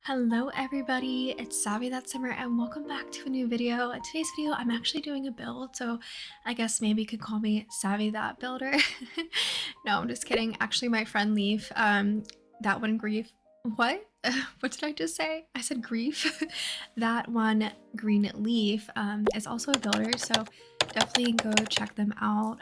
Hello everybody, it's Savvy That Summer and welcome back to a new video. In today's video, I'm actually doing a build, so I guess maybe you could call me Savvy That Builder. No, I'm just kidding. Actually, my friend Leaf, that one grief, what? What did I just say? I said grief. That one green leaf is also a builder, so definitely go check them out.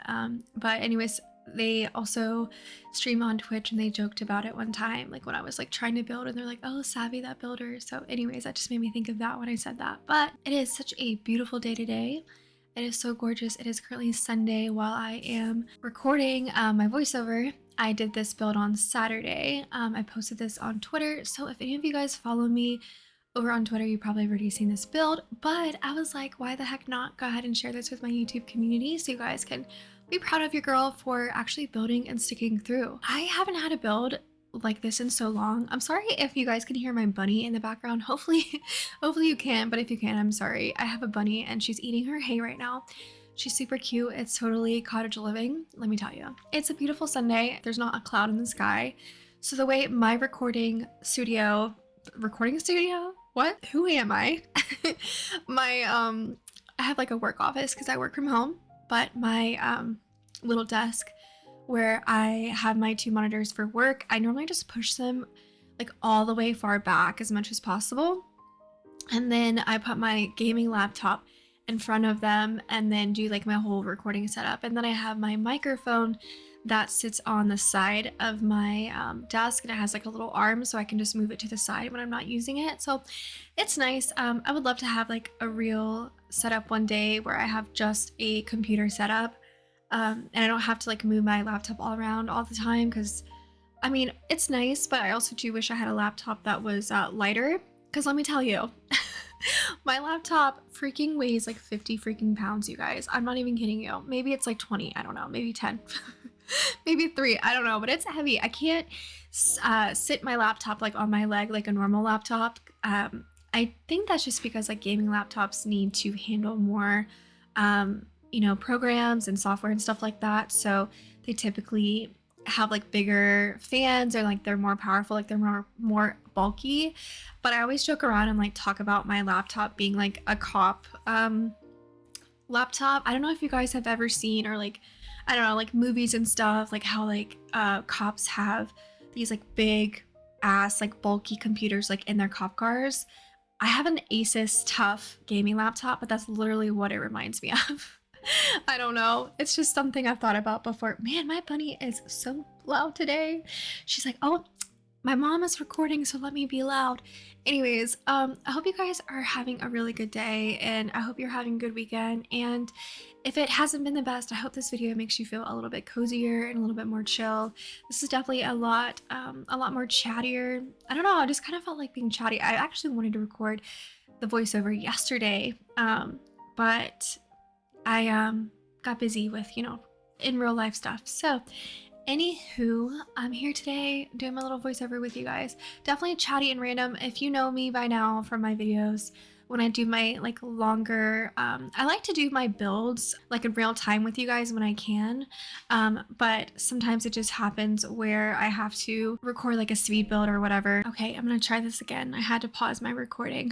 But anyways, they also stream on Twitch and they joked about it one time, like when I was like trying to build and they're like, oh, Savvy That Builder. So anyways, that just made me think of that when I said that. But it is such a beautiful day today. It is so gorgeous. It is currently Sunday while I am recording my voiceover. I did this build on Saturday. I posted this on Twitter. So if any of you guys follow me over on Twitter, you probably have already seen this build, but I was like, why the heck not go ahead and share this with my YouTube community so you guys can be proud of your girl for actually building and sticking through. I haven't had a build like this in so long. I'm sorry if you guys can hear my bunny in the background. Hopefully you can, but if you can, I'm sorry. I have a bunny and she's eating her hay right now. She's super cute. It's totally cottage living, let me tell you. It's a beautiful Sunday. There's not a cloud in the sky. So the way my recording studio, what? Who am I? I have like a work office because I work from home, but my little desk where I have my two monitors for work, I normally just push them like all the way far back as much as possible. And then I put my gaming laptop in front of them and then do like my whole recording setup. And then I have my microphone that sits on the side of my desk, and it has like a little arm so I can just move it to the side when I'm not using it. So it's nice. I would love to have like a real setup one day where I have just a computer setup and I don't have to like move my laptop all around all the time, because I mean, it's nice, but I also do wish I had a laptop that was lighter, because let me tell you, my laptop freaking weighs like 50 freaking pounds, you guys. I'm not even kidding you. Maybe it's like 20, I don't know, maybe 10. Maybe 3, I don't know, but it's heavy. I can't sit my laptop like on my leg like a normal laptop. I think that's just because like gaming laptops need to handle more programs and software and stuff like that, so they typically have like bigger fans, or like they're more powerful, like they're more bulky. But I always joke around and like talk about my laptop being like a cop laptop. I don't know if you guys have ever seen, or like, I don't know, like movies and stuff, like how like cops have these like big ass like bulky computers like in their cop cars. I have an Asus TUF gaming laptop, but that's literally what it reminds me of. I don't know. It's just something I've thought about before. Man, my bunny is so loud today. She's like, oh, my mom is recording, so let me be loud. Anyways, I hope you guys are having a really good day, and I hope you're having a good weekend. And if it hasn't been the best, I hope this video makes you feel a little bit cozier and a little bit more chill. This is definitely a lot more chattier. I don't know, I just kind of felt like being chatty. I actually wanted to record the voiceover yesterday, but I got busy with, in real life stuff. So anywho, I'm here today doing my little voiceover with you guys. Definitely chatty and random. If you know me by now from my videos, when I do my like longer, I like to do my builds like in real time with you guys when I can. But sometimes it just happens where I have to record like a speed build or whatever. Okay, I'm gonna try this again. I had to pause my recording.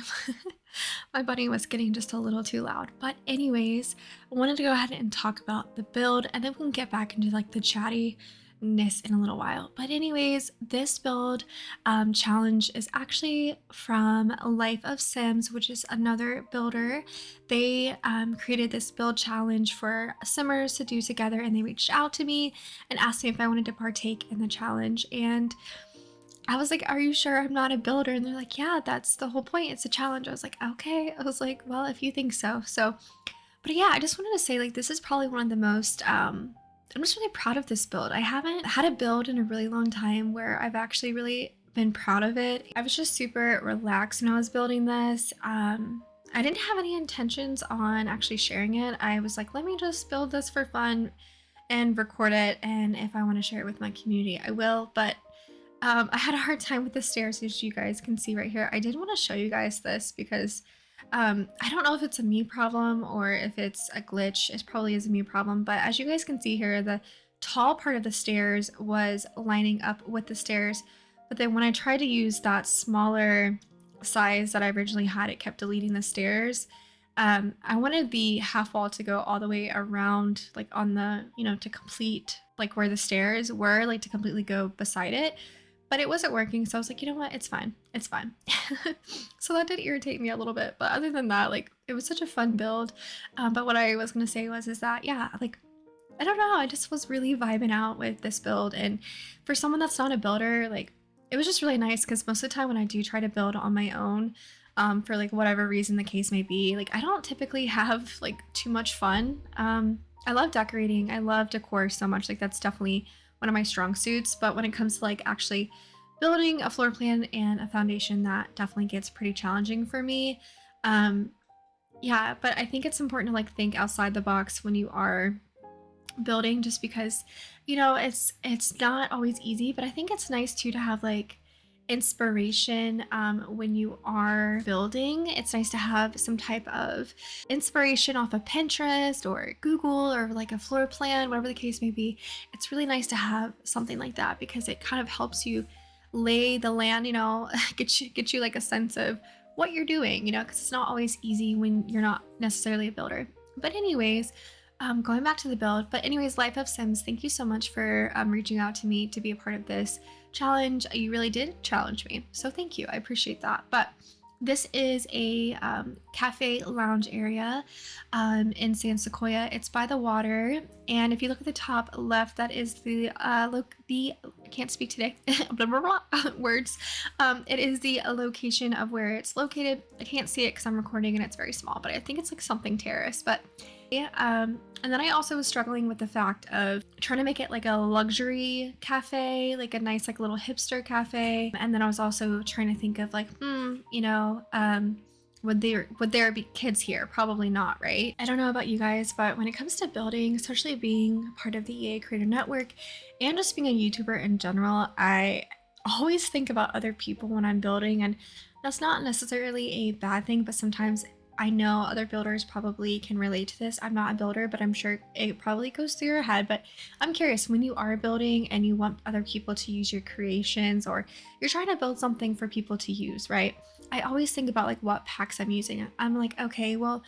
My bunny was getting just a little too loud. But anyways, I wanted to go ahead and talk about the build, and then we can get back into like the chattiness in a little while. But anyways, this build challenge is actually from Life of Sims, which is another builder. They created this build challenge for Simmers to do together, and they reached out to me and asked me if I wanted to partake in the challenge. And I was like, are you sure I'm not a builder? And they're like, yeah, that's the whole point. It's a challenge. I was like, okay. I was like, well, if you think so. But yeah, I just wanted to say, like, this is probably one of the most, I'm just really proud of this build. I haven't had a build in a really long time where I've actually really been proud of it. I was just super relaxed when I was building this. I didn't have any intentions on actually sharing it. I was like, let me just build this for fun and record it. And if I want to share it with my community, I will. But I had a hard time with the stairs, as you guys can see right here. I did want to show you guys this because I don't know if it's a me problem or if it's a glitch. It probably is a me problem, but as you guys can see here, the tall part of the stairs was lining up with the stairs, but then when I tried to use that smaller size that I originally had, it kept deleting the stairs. I wanted the half wall to go all the way around, like on the, to complete like where the stairs were, like to completely go beside it. But it wasn't working. So I was like, you know what? It's fine. It's fine. So that did irritate me a little bit. But other than that, like it was such a fun build. But what I was going to say was, is that, yeah, like I don't know. I just was really vibing out with this build. And for someone that's not a builder, like it was just really nice because most of the time when I do try to build on my own, for like whatever reason the case may be, like I don't typically have like too much fun. I love decorating. I love decor so much. Like that's definitely one of my strong suits. But when it comes to like actually building a floor plan and a foundation, that definitely gets pretty challenging for me. Um, yeah, but I think it's important to like think outside the box when you are building, just because it's not always easy. But I think it's nice too to have like inspiration when you are building. It's nice to have some type of inspiration off of Pinterest or Google or like a floor plan, whatever the case may be. It's really nice to have something like that because it kind of helps you lay the land, get you like a sense of what you're doing, because it's not always easy when you're not necessarily a builder. But anyways, going back to the build, but anyways, Life of Sims, thank you so much for reaching out to me to be a part of this challenge. You really did challenge me, so thank you. I appreciate that. But this is a cafe lounge area in San Sequoia. It's by the water, and if you look at the top left, that is the I can't speak today. Blah, blah, blah, words. It is the location of where it's located. I can't see it because I'm recording and it's very small, but I think it's like something terrace. But yeah, and then I also was struggling with the fact of trying to make it like a luxury cafe, like a nice like little hipster cafe. And then I was also trying to think of like, would there be kids here? Probably not, right? I don't know about you guys, but when it comes to building, especially being part of the EA Creator Network and just being a YouTuber in general, I always think about other people when I'm building, and that's not necessarily a bad thing, but sometimes I know other builders probably can relate to this. I'm not a builder, but I'm sure it probably goes through your head. But I'm curious, when you are building and you want other people to use your creations, or you're trying to build something for people to use, right? I always think about like what packs I'm using. I'm like, okay, well,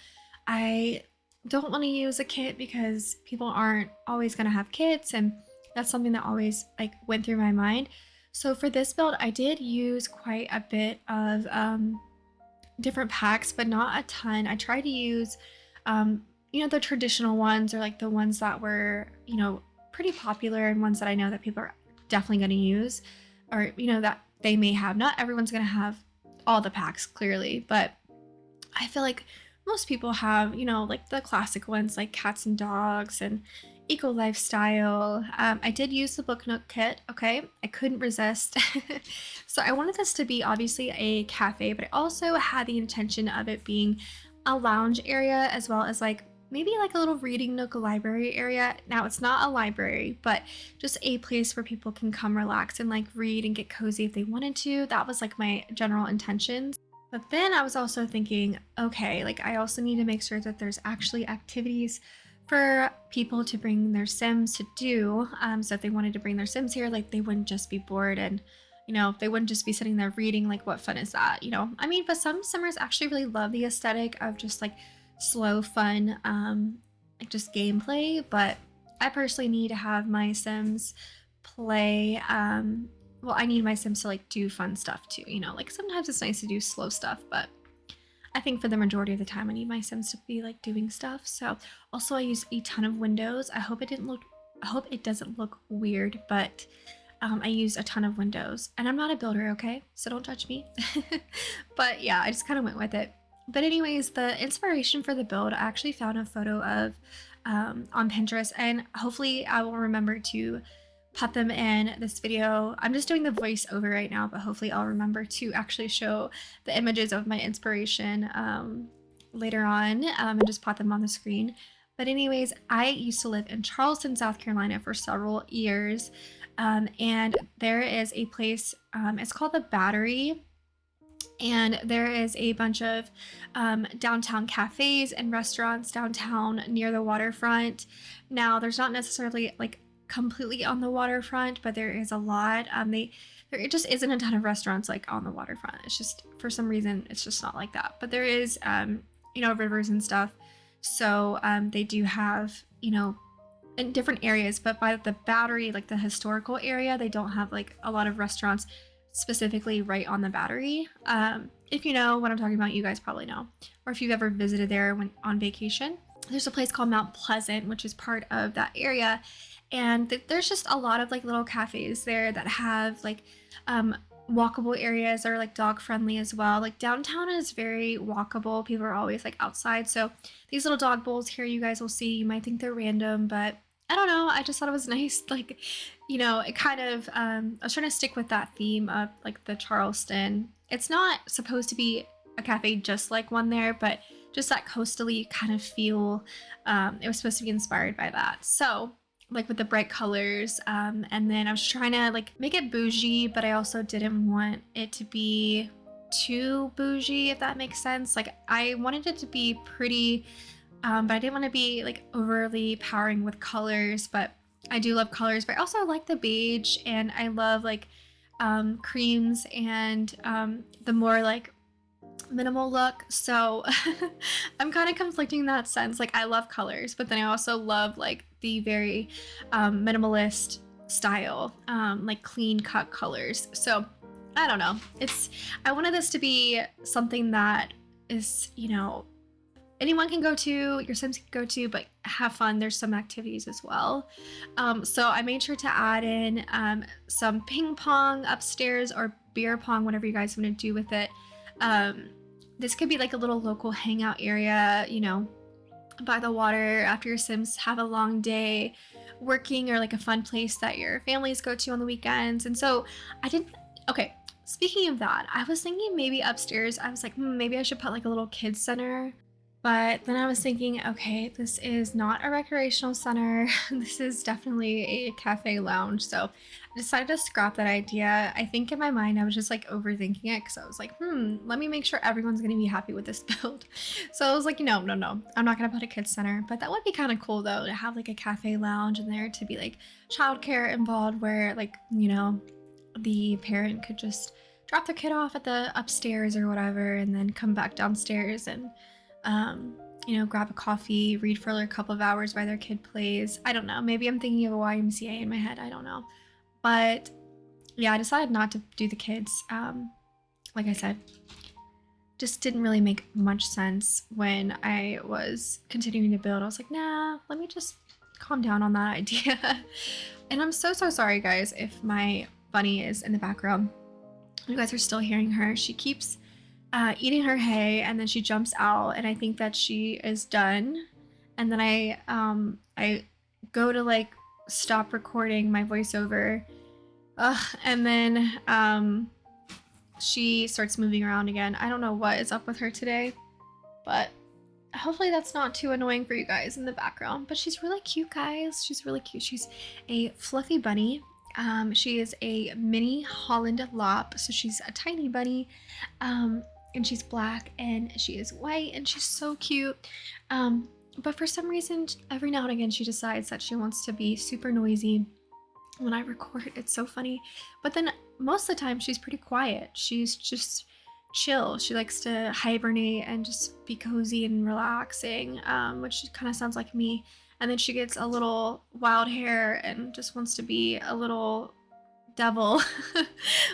I don't want to use a kit because people aren't always going to have kits. And that's something that always like went through my mind. So for this build, I did use quite a bit of, different packs, but not a ton. I try to use, the traditional ones, or like the ones that were, pretty popular, and ones that I know that people are definitely going to use, or, that they may have. Not everyone's going to have all the packs, clearly, but I feel like most people have, like the classic ones like cats and dogs and eco lifestyle. I did use the Book Nook kit. Okay, I couldn't resist. So I wanted this to be obviously a cafe, but I also had the intention of it being a lounge area, as well as like maybe like a little reading nook, a library area. Now it's not a library, but just a place where people can come relax and like read and get cozy if they wanted to. That was like my general intentions. But then I was also thinking, okay, like I also need to make sure that there's actually activities for people to bring their Sims to do. So if they wanted to bring their Sims here, like they wouldn't just be bored, and they wouldn't just be sitting there reading. Like what fun is that? I mean, but some Simmers actually really love the aesthetic of just like slow fun, like just gameplay. But I personally need to have my Sims play. Well, I need my Sims to like do fun stuff too. Like sometimes it's nice to do slow stuff, but I think for the majority of the time I need my Sims to be like doing stuff. So also I use a ton of windows. I hope it doesn't look weird, but I use a ton of windows, and I'm not a builder, okay? So don't judge me. But yeah, I just kind of went with it. But anyways, the inspiration for the build, I actually found a photo of on Pinterest, and hopefully I will remember to put them in this video. I'm just doing the voiceover right now, but hopefully I'll remember to actually show the images of my inspiration later on, and just put them on the screen. But anyways, I used to live in Charleston, South Carolina for several years, and there is a place, it's called the Battery, and there is a bunch of downtown cafes and restaurants downtown near the waterfront. Now, there's not necessarily like completely on the waterfront, but there is a lot. there just isn't a ton of restaurants like on the waterfront. It's just, for some reason, it's just not like that. But there is, you know, rivers and stuff. So they do have, you know, in different areas, but by the Battery, like the historical area, they don't have like a lot of restaurants specifically right on the Battery. If you know what I'm talking about, you guys probably know. Or if you've ever visited there when on vacation, there's a place called Mount Pleasant, which is part of that area. And there's just a lot of like little cafes there that have like walkable areas, or like dog friendly as well. Like downtown is very walkable. People are always like outside. So these little dog bowls here, you guys will see, you might think they're random, but I don't know. I just thought it was nice. Like, you know, it kind of, I was trying to stick with that theme of like the Charleston. It's not supposed to be a cafe just like one there, but just that coastally kind of feel. It was supposed to be inspired by that. So like with the bright colors, and then I was trying to like make it bougie, but I also didn't want it to be too bougie, if that makes sense. Like I wanted it to be pretty, but I didn't want to be like overly powering with colors. But I do love colors, but I also like the beige, and I love like creams, and the more like minimal look. So I'm kind of conflicting in that sense. Like I love colors, but then I also love like the very minimalist style, like clean cut colors. So I don't know. I wanted this to be something that is, you know, anyone can go to, your Sims can go to, but have fun. There's some activities as well. So I made sure to add in some ping pong upstairs, or beer pong, whatever you guys want to do with it. This could be like a little local hangout area, you know, by the water after your Sims have a long day working, or like a fun place that your families go to on the weekends. And so okay, speaking of that, I was thinking maybe upstairs, I was like, maybe I should put like a little kids center. But then I was thinking, okay, this is not a recreational center. This is definitely a cafe lounge. So I decided to scrap that idea. I think in my mind, I was just like overthinking it, because I was like, let me make sure everyone's going to be happy with this build. So I was like, no, I'm not going to put a kids center. But that would be kind of cool though, to have like a cafe lounge in there, to be like childcare involved, where like, you know, the parent could just drop their kid off at the upstairs or whatever, and then come back downstairs and you know, grab a coffee, read for a couple of hours while their kid plays. I don't know. Maybe I'm thinking of a YMCA in my head. I don't know. But yeah, I decided not to do the kids. Like I said, just didn't really make much sense when I was continuing to build. I was like, nah, let me just calm down on that idea. And I'm so sorry, guys, if my bunny is in the background. You guys are still hearing her. She keeps eating her hay, and then she jumps out, and I think that she is done. And then I go to like stop recording my voiceover, and then she starts moving around again. I don't know what is up with her today, but hopefully that's not too annoying for you guys in the background. But she's really cute, guys. She's really cute. She's a fluffy bunny. She is a mini Holland Lop, so she's a tiny bunny. And she's black, and she is white, and she's so cute. But for some reason, every now and again, she decides that she wants to be super noisy when I record. It's so funny. But then most of the time, she's pretty quiet. She's just chill. She likes to hibernate and just be cozy and relaxing, which kind of sounds like me. And then she gets a little wild hair and just wants to be a little devil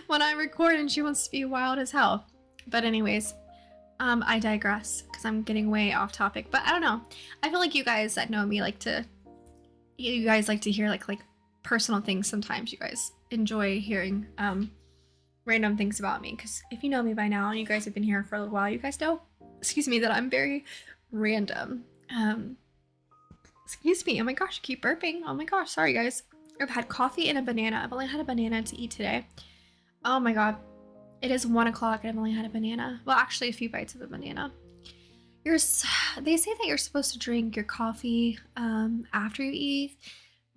when I record, and she wants to be wild as hell. But anyways, I digress, because I'm getting way off topic. But I don't know. I feel like you guys that know me you guys like to hear like personal things sometimes. You guys enjoy hearing random things about me, because if you know me by now and you guys have been here for a little while, you guys know, excuse me, that I'm very random. Excuse me. Oh my gosh, I keep burping. Oh my gosh, sorry guys. I've had coffee and a banana. I've only had a banana to eat today. Oh my god. It is 1 o'clock and I've only had a banana. Well, actually a few bites of a banana. They say that you're supposed to drink your coffee after you eat,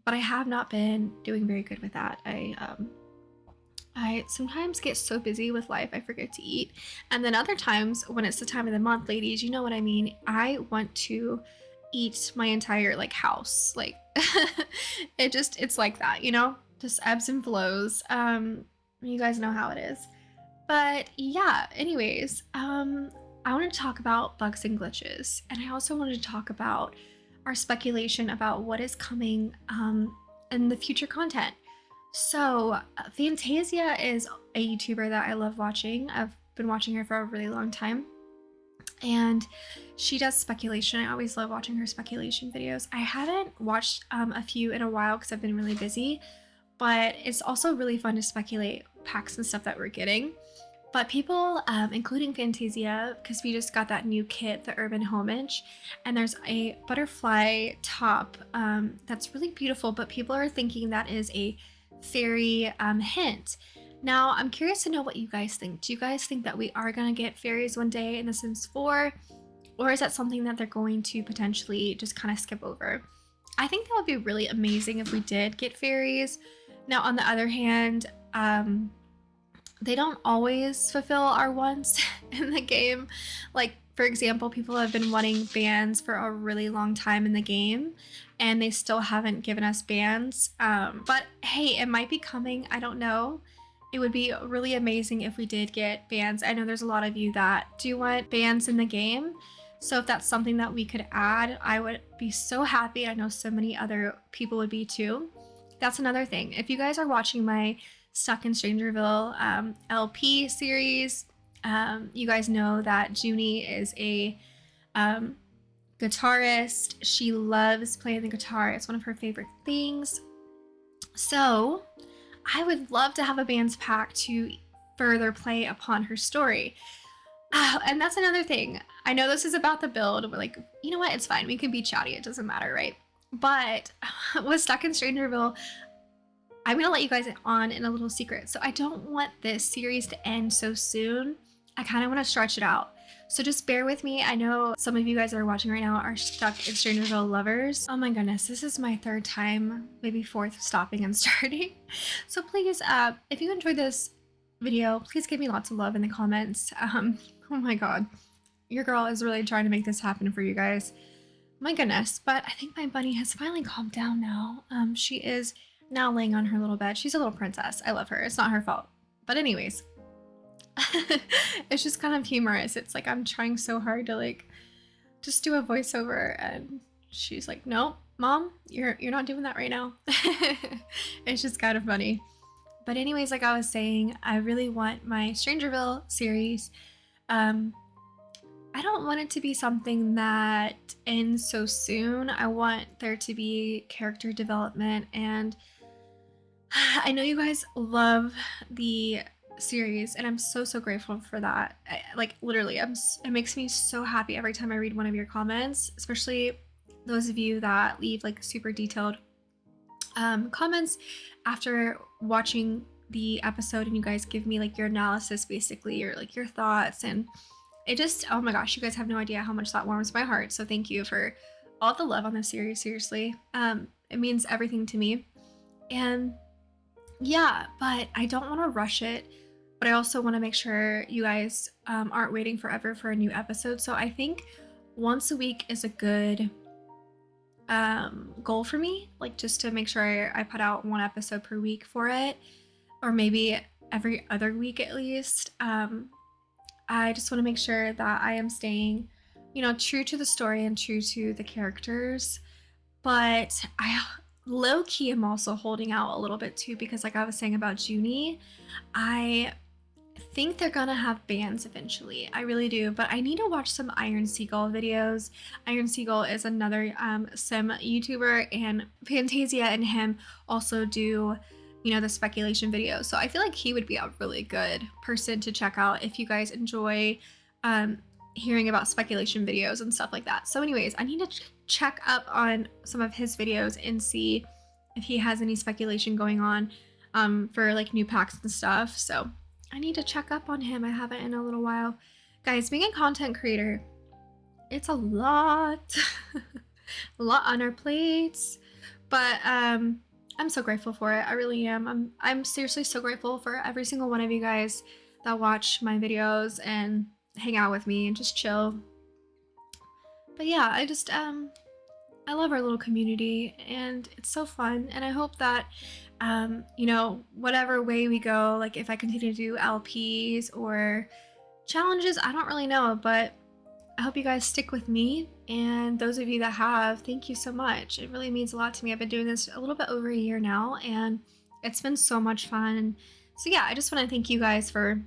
but I have not been doing very good with that. I sometimes get so busy with life I forget to eat. And then other times when it's the time of the month, ladies, you know what I mean? I want to eat my entire like house. Like it's like that, you know? Just ebbs and flows. You guys know how it is. But yeah, anyways, I want to talk about bugs and glitches, and I also wanted to talk about our speculation about what is coming in the future content. So, Fantasia is a YouTuber that I love watching. I've been watching her for a really long time, and she does speculation. I always love watching her speculation videos. I haven't watched a few in a while because I've been really busy, but it's also really fun to speculate packs and stuff that we're getting. But people, including Fantasia, because we just got that new kit, the Urban Homage, and there's a butterfly top that's really beautiful, but people are thinking that is a fairy hint. Now, I'm curious to know what you guys think. Do you guys think that we are going to get fairies one day in The Sims 4? Or is that something that they're going to potentially just kind of skip over? I think that would be really amazing if we did get fairies. Now, on the other hand, they don't always fulfill our wants in the game. Like, for example, people have been wanting bands for a really long time in the game, and they still haven't given us bands. But hey, it might be coming. I don't know. It would be really amazing if we did get bands. I know there's a lot of you that do want bands in the game. So if that's something that we could add, I would be so happy. I know so many other people would be too. That's another thing. If you guys are watching my Stuck in Strangerville LP series, you guys know that Junie is a guitarist. She loves playing the guitar. It's one of her favorite things. So I would love to have a bands pack to further play upon her story. And that's another thing. I know this is about the build, but like, you know what? It's fine. We can be chatty. It doesn't matter, right? But with Stuck in Strangerville, I'm going to let you guys on in a little secret. So I don't want this series to end so soon. I kind of want to stretch it out. So just bear with me. I know some of you guys that are watching right now are Stuck in Strangerville lovers. Oh my goodness, this is my third time, maybe fourth, stopping and starting. So please, if you enjoyed this video, please give me lots of love in the comments. Oh my god, your girl is really trying to make this happen for you guys. My goodness, but I think my bunny has finally calmed down now. She is now laying on her little bed. She's a little princess. I love her. It's not her fault. But anyways, it's just kind of humorous. It's like I'm trying so hard to like just do a voiceover, and she's like, "No, mom, you're not doing that right now." It's just kind of funny. But anyways, like I was saying, I really want my Strangerville series. I don't want it to be something that ends so soon. I want there to be character development, and I know you guys love the series, and I'm so grateful for that. Like literally, it makes me so happy every time I read one of your comments, especially those of you that leave like super detailed comments after watching the episode, and you guys give me like your analysis basically, or like your thoughts, and it just, oh my gosh, you guys have no idea how much that warms my heart. So thank you for all the love on this series. Seriously, it means everything to me. And yeah, but I don't want to rush it, but I also want to make sure you guys aren't waiting forever for a new episode. So I think once a week is a good goal for me, like just to make sure I put out one episode per week for it, or maybe every other week at least. I just want to make sure that I am staying, you know, true to the story and true to the characters. But I low-key am also holding out a little bit too, because like I was saying about Junie, I think they're gonna have bands eventually. I really do, but I need to watch some Iron Seagull videos. Iron Seagull is another sim YouTuber, and Fantasia and him also do, you know, the speculation videos. So I feel like he would be a really good person to check out if you guys enjoy hearing about speculation videos and stuff like that. So anyways, I need to check up on some of his videos and see if he has any speculation going on for like new packs and stuff. So I need to check up on him. I haven't in a little while. Guys, being a content creator, it's a lot, a lot on our plates, but I'm so grateful for it. I really am. I'm seriously so grateful for every single one of you guys that watch my videos and hang out with me and just chill. But yeah, I just I love our little community and it's so fun. And I hope that, you know, whatever way we go, like if I continue to do LPs or challenges, I don't really know, but I hope you guys stick with me. And those of you that have, thank you so much. It really means a lot to me. I've been doing this a little bit over a year now and it's been so much fun. So yeah, I just want to thank you guys for,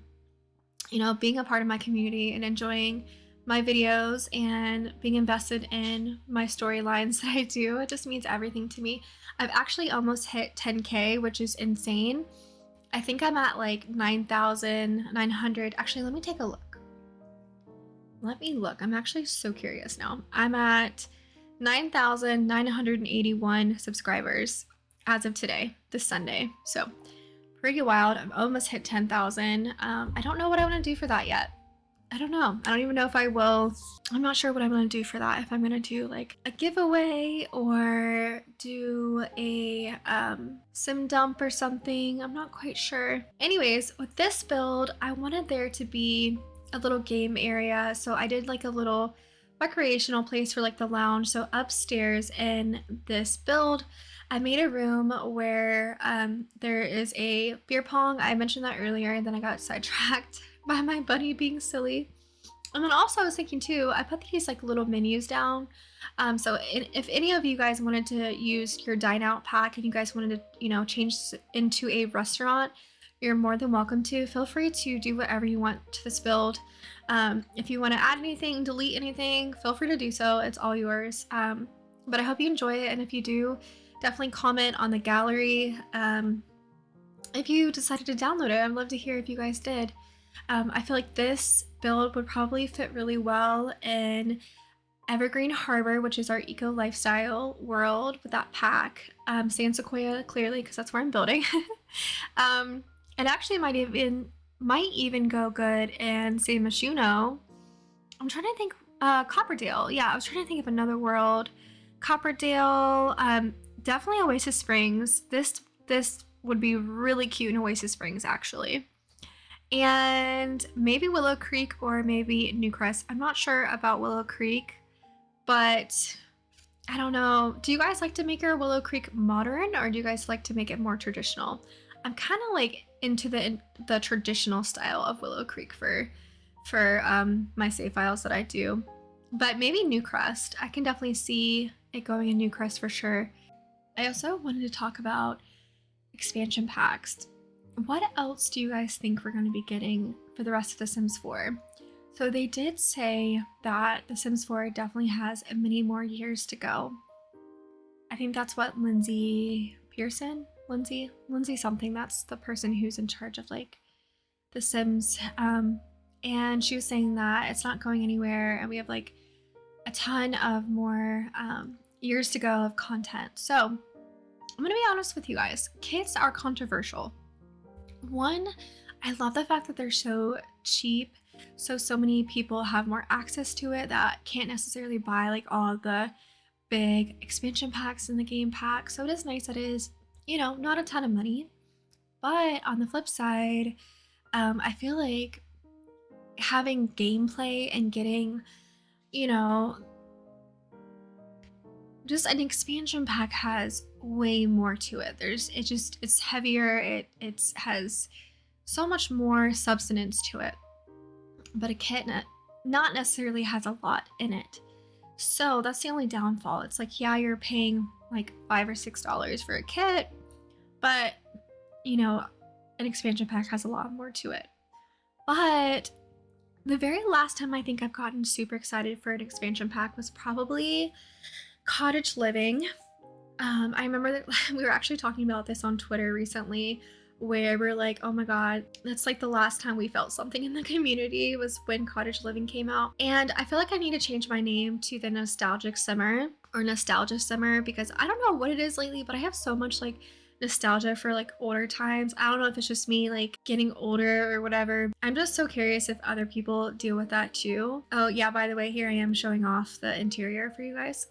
you know, being a part of my community and enjoying my videos and being invested in my storylines that I do. It just means everything to me. I've actually almost hit 10K, which is insane. I think I'm at like 9,900. Actually, let me take a look. Let me look. I'm actually so curious now. I'm at 9,981 subscribers as of today, this Sunday. So pretty wild. I'm almost hit 10,000. I don't know what I want to do for that yet. I don't know. I don't even know if I will. I'm not sure what I'm going to do for that. If I'm going to do like a giveaway or do a sim dump or something. I'm not quite sure. Anyways, with this build, I wanted there to be a little game area. So I did like a little recreational place for like the lounge. So upstairs in this build, I made a room where there is a beer pong. I mentioned that earlier and then I got sidetracked by my buddy being silly. And then also I was thinking too, I put these like little menus down. So if any of you guys wanted to use your dine out pack and you guys wanted to, you know, change into a restaurant, you're more than welcome to. Feel free to do whatever you want to this build. If you want to add anything, delete anything, feel free to do so. It's all yours. But I hope you enjoy it. And if you do, definitely comment on the gallery. If you decided to download it, I'd love to hear if you guys did. I feel like this build would probably fit really well in Evergreen Harbor, which is our eco lifestyle world with that pack. San Sequoia, clearly, because that's where I'm building. It actually might even go good in San Myshuno. I'm trying to think, Copperdale. Yeah, I was trying to think of another world. Copperdale, definitely Oasis Springs. This would be really cute in Oasis Springs, actually. And maybe Willow Creek or maybe Newcrest. I'm not sure about Willow Creek, but I don't know. Do you guys like to make your Willow Creek modern or do you guys like to make it more traditional? I'm kind of like into the traditional style of Willow Creek for my save files that I do. But maybe Newcrest. I can definitely see it going in Newcrest for sure. I also wanted to talk about expansion packs. What else do you guys think we're going to be getting for the rest of The Sims 4? So they did say that The Sims 4 definitely has many more years to go. I think that's what Lindsay Pearson? Lindsay something. That's the person who's in charge of like The Sims. And she was saying that it's not going anywhere and we have like a ton of more years to go of content. So I'm going to be honest with you guys. Kits are controversial. One, I love the fact that they're so cheap, so many people have more access to it that can't necessarily buy like all the big expansion packs in the game pack. So it is nice that it is, you know, not a ton of money. But on the flip side, I feel like having gameplay and getting, you know, just an expansion pack has way more to it. It's heavier. It has so much more substance to it. But a kit not necessarily has a lot in it. So that's the only downfall. It's like, yeah, you're paying like $5 or $6 for a kit, but you know, an expansion pack has a lot more to it. But the very last time I think I've gotten super excited for an expansion pack was probably Cottage Living. I remember that we were actually talking about this on Twitter recently where we're like, oh my god, that's like the last time we felt something in the community was when Cottage Living came out. And I feel like I need to change my name to the Nostalgic Simmer or Nostalgia Simmer because I don't know what it is lately, but I have so much like nostalgia for like older times. I don't know if it's just me like getting older or whatever. I'm just so curious if other people deal with that too. Oh yeah, by the way, here I am showing off the interior for you guys.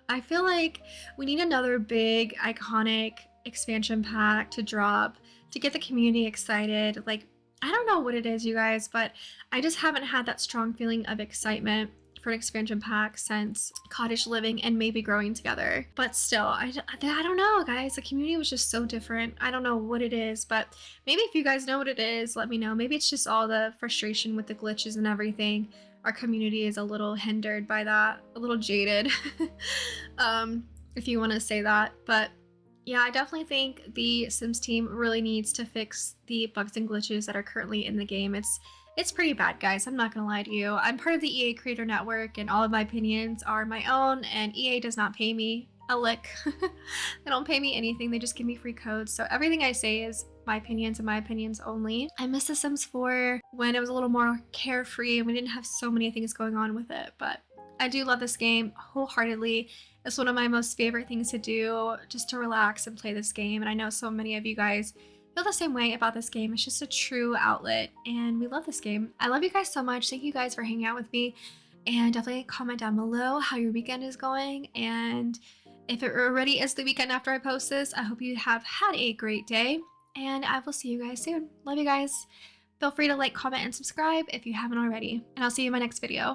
I feel like we need another big iconic expansion pack to drop to get the community excited. Like, I don't know what it is, you guys, but I just haven't had that strong feeling of excitement for an expansion pack since cottage living and maybe growing together. But still, I don't know, guys. The community was just so different. I don't know what it is, but maybe if you guys know what it is, let me know. Maybe it's just all the frustration with the glitches and everything. Our community is a little hindered by that, a little jaded, if you want to say that. But yeah, I definitely think the Sims team really needs to fix the bugs and glitches that are currently in the game. It's pretty bad, guys. I'm not gonna lie to you. I'm part of the EA Creator Network, and all of my opinions are my own, and EA does not pay me a lick. They don't pay me anything. They just give me free codes. So everything I say is my opinions and my opinions only. I miss The Sims 4 when it was a little more carefree and we didn't have so many things going on with it, but I do love this game wholeheartedly. It's one of my most favorite things to do, just to relax and play this game. And I know so many of you guys feel the same way about this game. It's just a true outlet, and we love this game. I love you guys so much. Thank you guys for hanging out with me, and definitely comment down below how your weekend is going. And if it already is the weekend after I post this, I hope you have had a great day, and I will see you guys soon. Love you guys. Feel free to like, comment, and subscribe if you haven't already, and I'll see you in my next video.